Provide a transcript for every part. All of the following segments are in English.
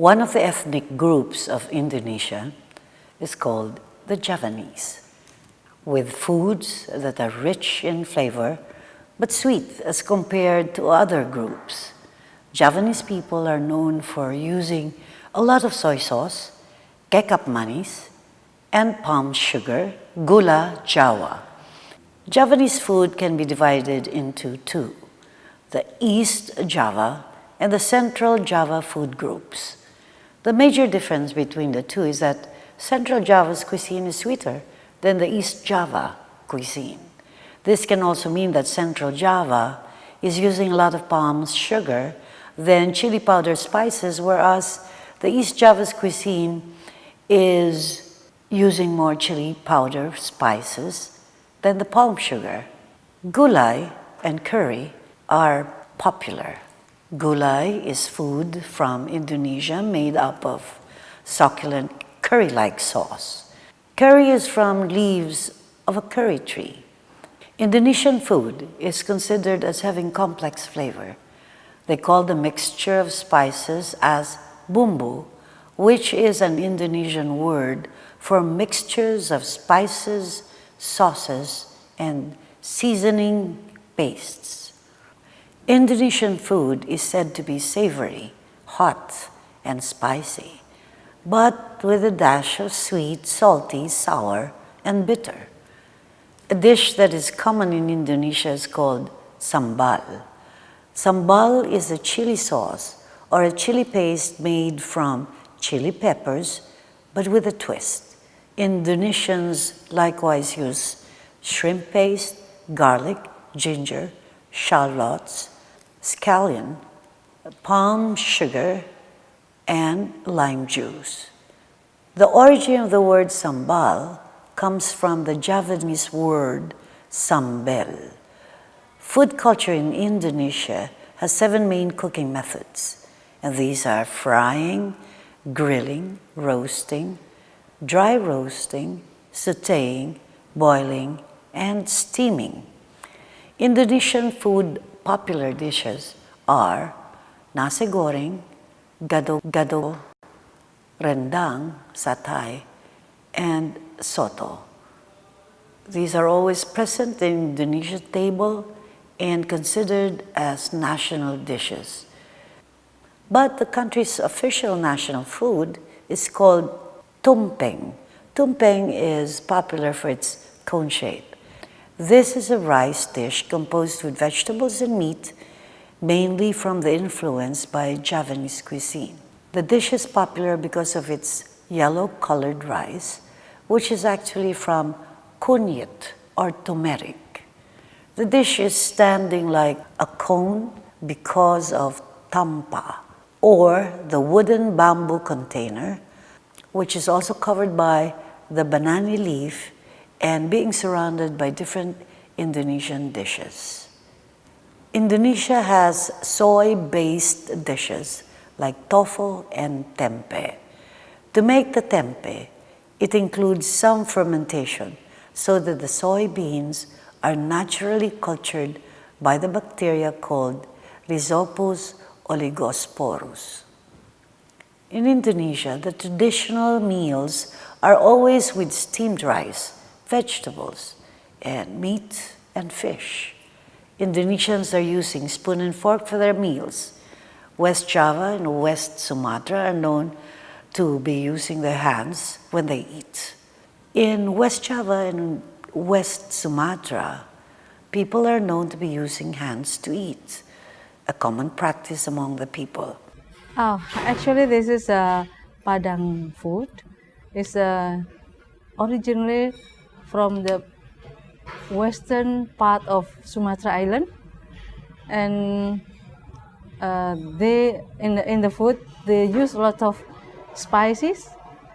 One of the ethnic groups of Indonesia is called the Javanese, with foods that are rich in flavor but sweet as compared to other groups. Javanese people are known for using a lot of soy sauce, kecap manis, and palm sugar, gula Jawa. Javanese food can be divided into two: the East Java and the Central Java food groups. The major difference between the two is that Central Java's cuisine is sweeter than the East Java cuisine. This can also mean that Central Java is using a lot of palm sugar than chili powder spices, whereas the East Java's cuisine is using more chili powder spices than the palm sugar. Gulai and curry are popular. Gulai is food from Indonesia made up of succulent curry-like sauce. Curry is from leaves of a curry tree. Indonesian food is considered as having complex flavor. They call the mixture of spices as bumbu, which is an Indonesian word for mixtures of spices, sauces, and seasoning pastes. Indonesian food is said to be savory, hot, and spicy, but with a dash of sweet, salty, sour, and bitter. A dish that is common in Indonesia is called sambal. Sambal is a chili sauce or a chili paste made from chili peppers, but with a twist. Indonesians likewise use shrimp paste, garlic, ginger, shallots, scallion, palm sugar, and lime juice. The origin of the word sambal comes from the Javanese word sambel. Food culture in Indonesia has 7 main cooking methods, and these are frying, grilling, roasting, dry roasting, sautéing, boiling, and steaming. Indonesian food popular dishes are nasi goreng, gado-gado, rendang, satay, and soto. These are always present in the Indonesian table and considered as national dishes. But the country's official national food is called tumpeng. Tumpeng is popular for its cone shape. This is a rice dish composed with vegetables and meat, mainly from the influence by Javanese cuisine. The dish is popular because of its yellow-colored rice, which is actually from kunyit or turmeric. The dish is standing like a cone because of tampa, or the wooden bamboo container, which is also covered by the banana leaf and being surrounded by different Indonesian dishes. Indonesia has soy-based dishes like tofu and tempeh. To make the tempeh, it includes some fermentation so that the soybeans are naturally cultured by the bacteria called Rhizopus oligosporus. In Indonesia, the traditional meals are always with steamed rice, vegetables, and meat and fish. Indonesians are using spoon and fork for their meals. West Java and West Sumatra are known to be using their hands when they eat. In West Java and West Sumatra, people are known to be using hands to eat, a common practice among the people. Oh, actually, this is a Padang food. It's originally from the western part of Sumatra Island, and they in the food they use a lot of spices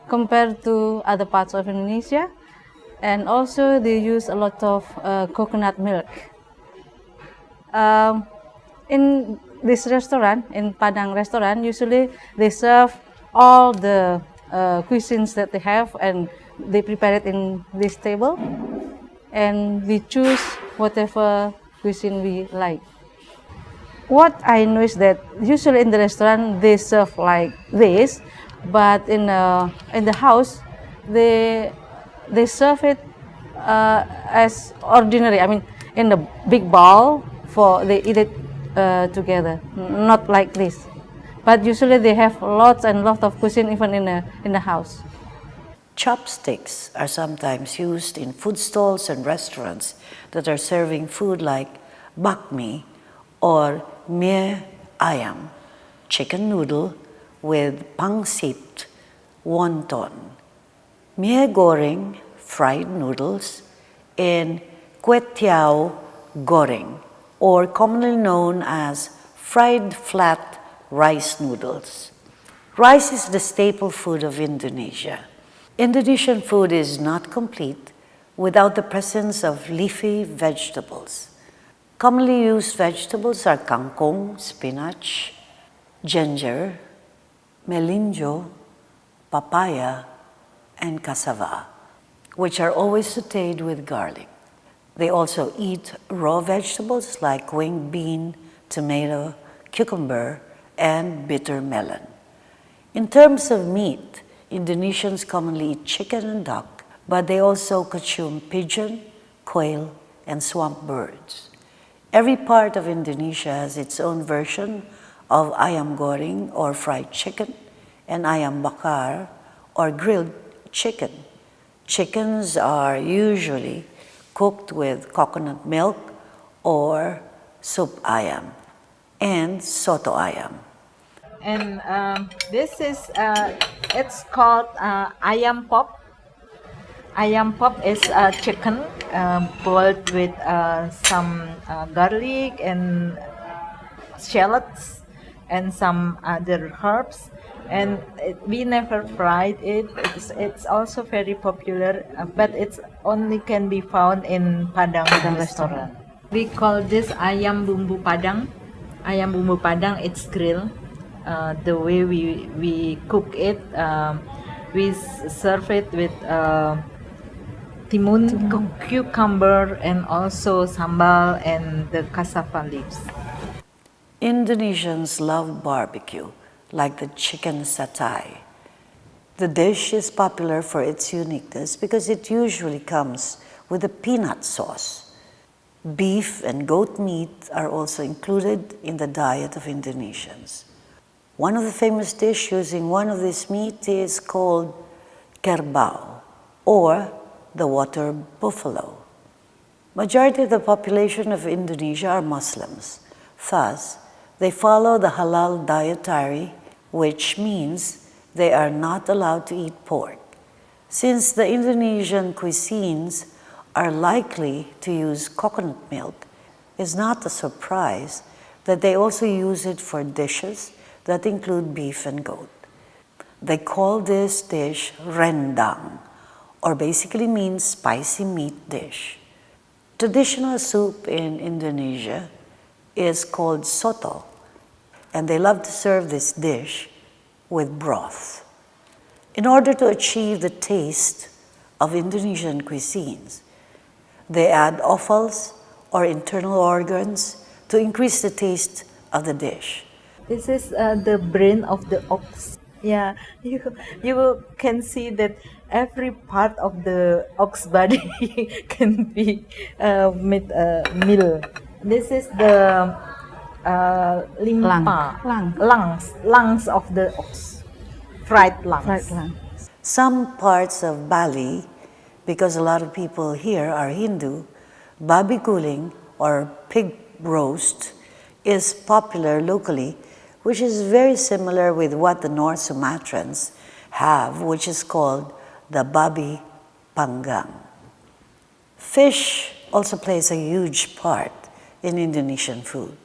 compared to other parts of Indonesia, and also they use a lot of coconut milk. In this restaurant, in Padang restaurant, usually they serve all the cuisines that they have, and they prepare it in this table, and we choose whatever cuisine we like. what I know is that usually in the restaurant they serve like this, but in the house they they serve it as ordinary. I mean, in a big bowl for they eat it together, not like this. But usually they have lots and lots of cuisine even in the house. Chopsticks are sometimes used in food stalls and restaurants that are serving food like bakmi or mie ayam, chicken noodle with pangsit wonton, mie goreng, fried noodles, and kwetiao goreng, or commonly known as fried flat rice noodles. Rice is the staple food of Indonesia. Indonesian food is not complete without the presence of leafy vegetables. Commonly used vegetables are kangkong, spinach, ginger, melinjo, papaya, and cassava, which are always sauteed with garlic. They also eat raw vegetables like winged bean, tomato, cucumber, and bitter melon. In terms of meat, Indonesians commonly eat chicken and duck, but they also consume pigeon, quail, and swamp birds. Every part of Indonesia has its own version of ayam goreng or fried chicken and ayam bakar or grilled chicken. Chickens are usually cooked with coconut milk or soup ayam and soto ayam. And this is it's called ayam pop. Ayam pop is chicken boiled with some garlic and shallots and some other herbs. And we never fried it. It's also very popular, but it's only can be found in Padang restaurant. We call this ayam bumbu Padang. Ayam bumbu Padang, it's grilled. The way we cook it, we serve it with timun, cucumber, and also sambal and the cassava leaves. Indonesians love barbecue, like the chicken satay. The dish is popular for its uniqueness because it usually comes with a peanut sauce. Beef and goat meat are also included in the diet of Indonesians. One of the famous dishes using one of these meat is called kerbau, or the water buffalo. Majority of the population of Indonesia are Muslims. Thus, they follow the halal dietary, which means they are not allowed to eat pork. Since the Indonesian cuisines are likely to use coconut milk, it's not a surprise that they also use it for dishes that include beef and goat. They call this dish rendang, or basically means spicy meat dish. Traditional soup in Indonesia is called soto, and they love to serve this dish with broth. In order to achieve the taste of Indonesian cuisines, they add offals or internal organs to increase the taste of the dish. This is the brain of the ox. Yeah, you can see that every part of the ox body can be made meal. This is the limpa, lungs of the ox, fried lungs. Fried lung. Some parts of Bali, because a lot of people here are Hindu, babi guling or pig roast is popular locally, which is very similar with what the North Sumatrans have, which is called the babi panggang. Fish also plays a huge part in Indonesian food.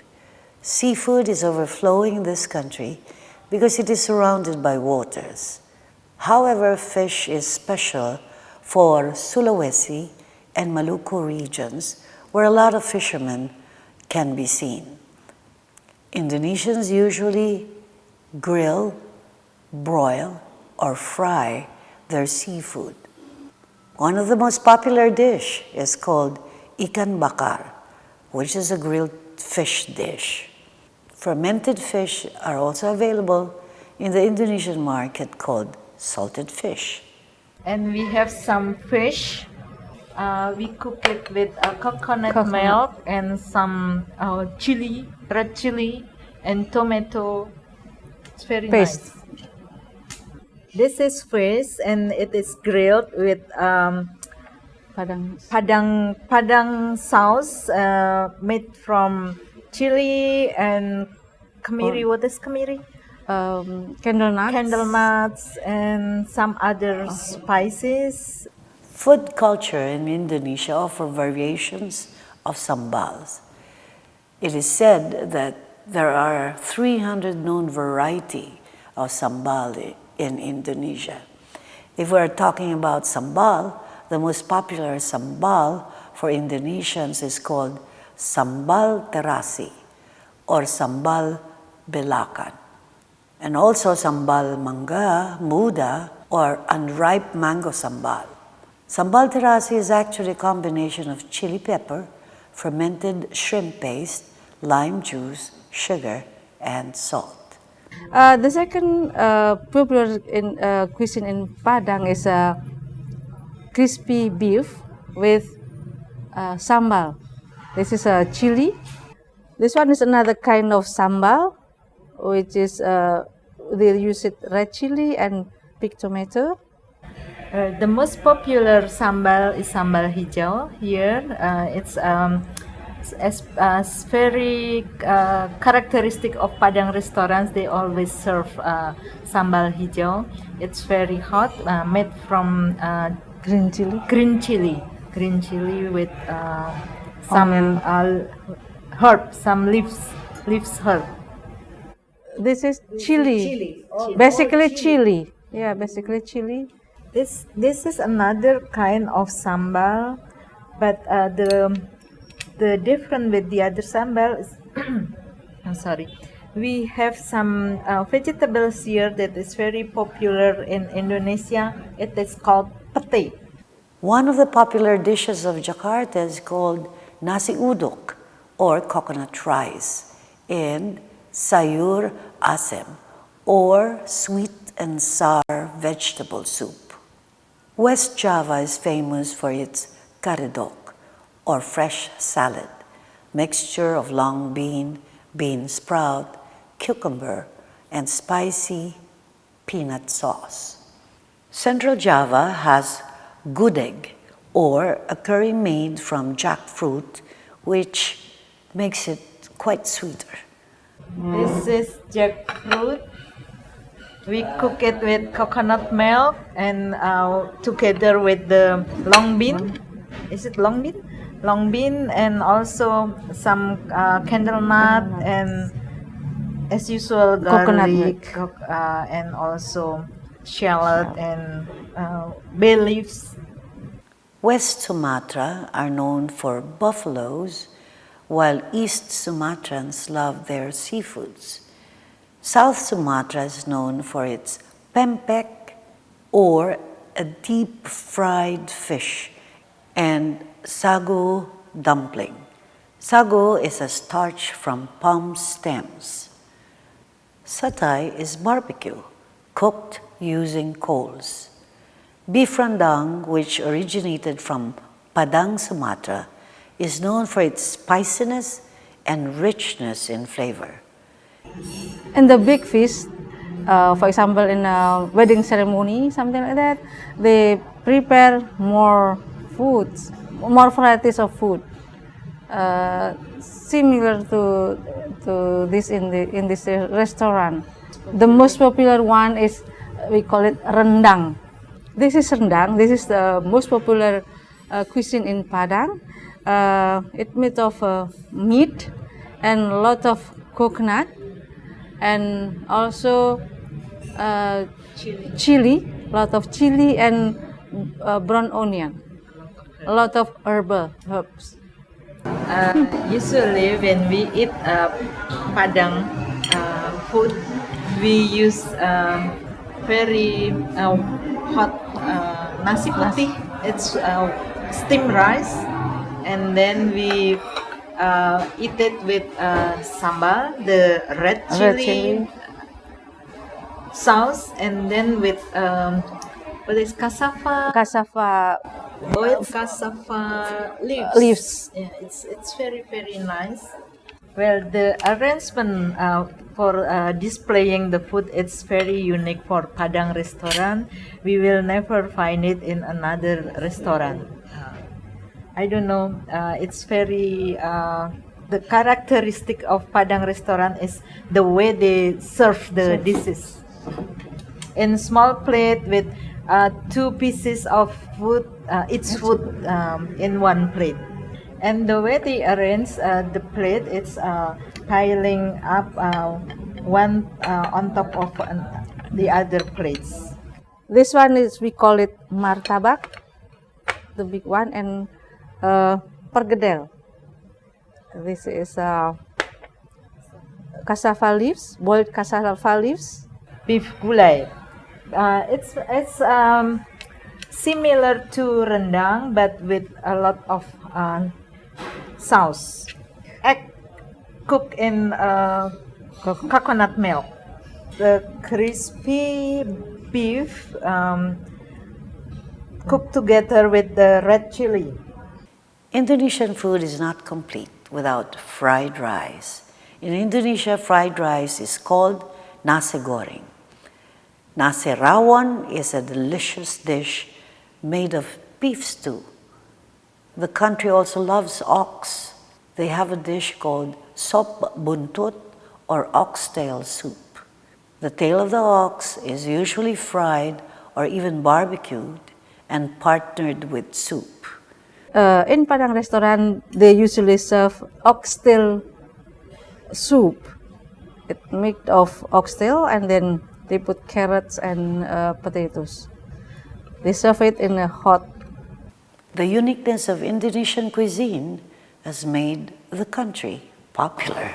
Seafood is overflowing in this country because it is surrounded by waters. However, fish is special for Sulawesi and Maluku regions where a lot of fishermen can be seen. Indonesians usually grill, broil, or fry their seafood. One of the most popular dish is called ikan bakar, which is a grilled fish dish. Fermented fish are also available in the Indonesian market called salted fish. And we have some fish. We cook it with coconut Coconut. milk and some chili, red chili, and tomato. It's very Paste. nice. This is fish, and it is grilled with Padang. padang sauce made from chili and kemiri. What is kemiri? Candle nuts. Candle nuts and some other spices. Food culture in Indonesia offer variations of sambals. It is said that there are 300 known variety of sambal in Indonesia. If we're talking about sambal, the most popular sambal for Indonesians is called sambal terasi or sambal belacan, and also sambal mangga, muda, or unripe mango sambal. Sambal terasi is actually a combination of chili pepper, fermented shrimp paste, lime juice, sugar, and salt. The second popular cuisine in Padang is crispy beef with sambal. This is a chili. This one is another kind of sambal, which is they use it red chili and pig tomato. The most popular sambal is sambal hijau here. It's very characteristic of Padang restaurants. They always serve sambal hijau. It's very hot, made from Green chili. green chili with some herb, some leaves herb. This is chili. Basically chili. Yeah, basically chili. This is another kind of sambal, but the difference with the other sambal is I'm sorry. We have some vegetables here that is very popular in Indonesia. It is called pete. One of the popular dishes of Jakarta is called nasi uduk, or coconut rice, and sayur asem, or sweet and sour vegetable soup. West Java is famous for its karedok, or fresh salad, mixture of long bean sprout, cucumber, and spicy peanut sauce. Central Java has gudeg, or a curry made from jackfruit, which makes it quite sweeter. This is jackfruit. We cook it with coconut milk and together with the long bean. Is it long bean? Long bean and also some candle nut and, as usual, Coconut garlic and also shallot and bay leaves. West Sumatra are known for buffaloes, while East Sumatrans love their seafoods. South Sumatra is known for its pempek, or a deep-fried fish, and sago dumpling. Sago is a starch from palm stems. Satay is barbecue, cooked using coals. Beef rendang, which originated from Padang, Sumatra, is known for its spiciness and richness in flavor. And the big feast, for example, in a wedding ceremony, something like that, they prepare more foods, more varieties of food, similar to this in this restaurant. The most popular one is, we call it rendang. This is rendang. This is the most popular cuisine in Padang. It's made of meat and a lot of coconut, and also chili, lot of chili and brown onion, a lot of herbs. Usually when we eat Padang food, we use very hot nasi putih. It's steamed rice, and then we eat it with sambal, the red Red chili, chili. sauce, and then with what is cassava, Cassava boiled cassava leaves. leaves. Yeah, it's very nice. Well, the arrangement for displaying the food, it's very unique for Padang restaurant. We will never find it in another restaurant. I don't know. It's very the characteristic of Padang restaurant is the way they serve the dishes in small plate with two pieces of food, each food in one plate. And the way they arrange the plate, it's piling up one on top of the other plates. This one is, we call it martabak, the big one, and pergedel. This is cassava leaves, boiled cassava leaves. Beef gulai. It's similar to rendang, but with a lot of sauce. Egg cooked in coconut milk. The crispy beef cooked together with the red chili. Indonesian food is not complete without fried rice. In Indonesia, fried rice is called nasi goreng. Nasi rawon is a delicious dish made of beef stew. The country also loves ox. They have a dish called sop buntut or oxtail soup. The tail of the ox is usually fried or even barbecued and partnered with soup. In Padang restaurant, they usually serve oxtail soup. It's made of oxtail, and then they put carrots and potatoes. They serve it in a hot. The uniqueness of Indonesian cuisine has made the country popular.